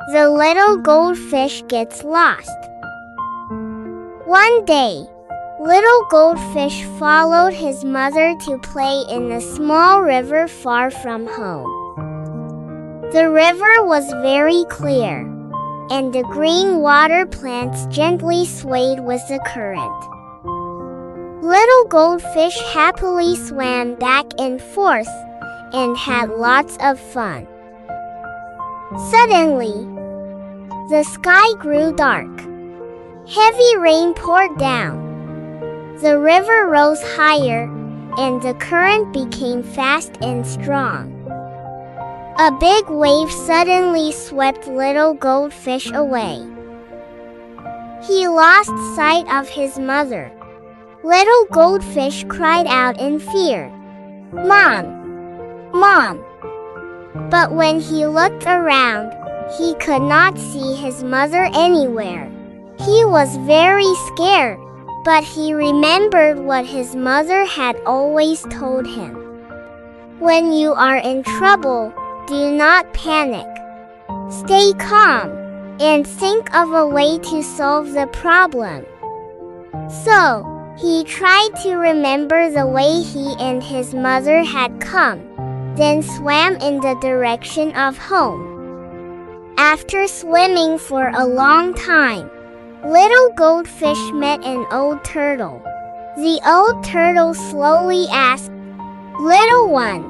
The little goldfish gets lost. One day, little goldfish followed his mother to play in a small river far from home. The river was very clear, and the green water plants gently swayed with the current. Little goldfish happily swam back and forth and had lots of fun. Suddenly, the sky grew dark. Heavy rain poured down. The river rose higher, and the current became fast and strong. A big wave suddenly swept little goldfish away. He lost sight of his mother. Little goldfish cried out in fear, "Mom! Mom!" But when he looked around, he could not see his mother anywhere. He was very scared, but he remembered what his mother had always told him. When you are in trouble, do not panic. Stay calm and think of a way to solve the problem. So, he tried to remember the way he and his mother had come, then swam in the direction of home. After swimming for a long time, little goldfish met an old turtle. The old turtle slowly asked, "Little one,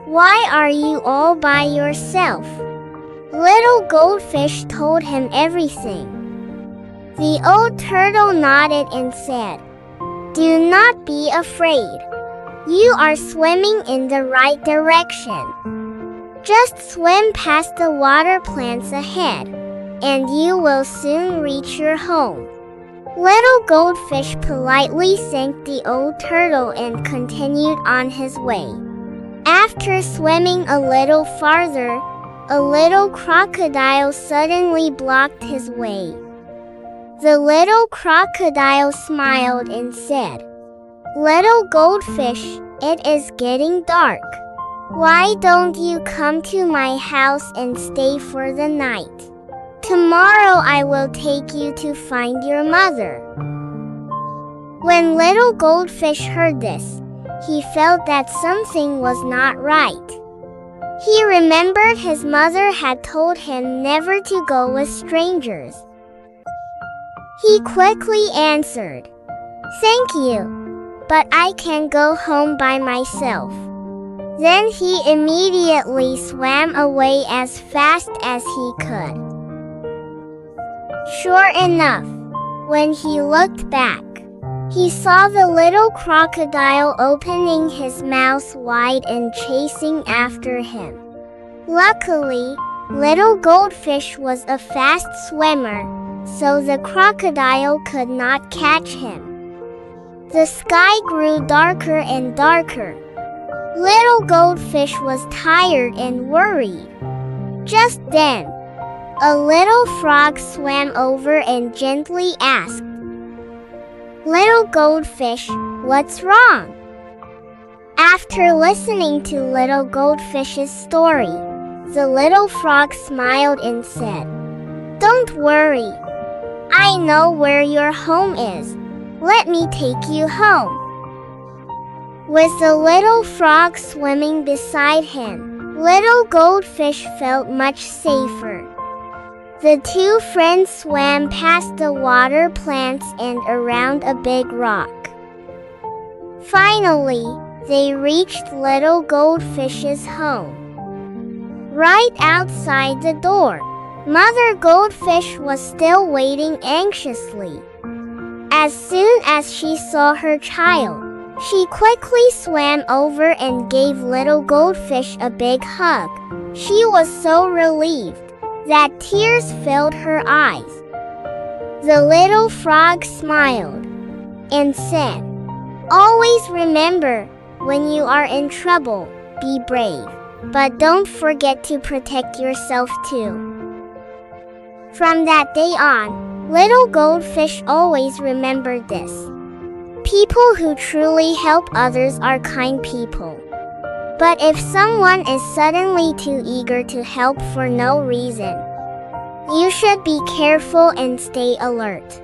why are you all by yourself?" Little goldfish told him everything. The old turtle nodded and said, "Do not be afraid. You are swimming in the right direction. Just swim past the water plants ahead, and you will soon reach your home." Little goldfish politely thanked the old turtle and continued on his way. After swimming a little farther, a little crocodile suddenly blocked his way. The little crocodile smiled and said, "Little goldfish, it is getting dark. Why don't you come to my house and stay for the night? Tomorrow I will take you to find your mother." When little goldfish heard this, he felt that something was not right. He remembered his mother had told him never to go with strangers. He quickly answered, "Thank you, but I can go home by myself." Then he immediately swam away as fast as he could. Sure enough, when he looked back, he saw the little crocodile opening his mouth wide and chasing after him. Luckily, little goldfish was a fast swimmer, so the crocodile could not catch him. The sky grew darker and darker. Little goldfish was tired and worried. Just then, a little frog swam over and gently asked, "Little goldfish, what's wrong?" After listening to little goldfish's story, the little frog smiled and said, "Don't worry. I know where your home is. Let me take you home." With the little frog swimming beside him, little goldfish felt much safer. The two friends swam past the water plants and around a big rock. Finally, they reached little goldfish's home. Right outside the door, Mother Goldfish was still waiting anxiously. As soon as she saw her child, she quickly swam over and gave little goldfish a big hug. She was so relieved that tears filled her eyes. The little frog smiled and said, "Always remember, when you are in trouble, be brave, but don't forget to protect yourself too." From that day on, little goldfish always remembered this. People who truly help others are kind people. But if someone is suddenly too eager to help for no reason, You should be careful and stay alert.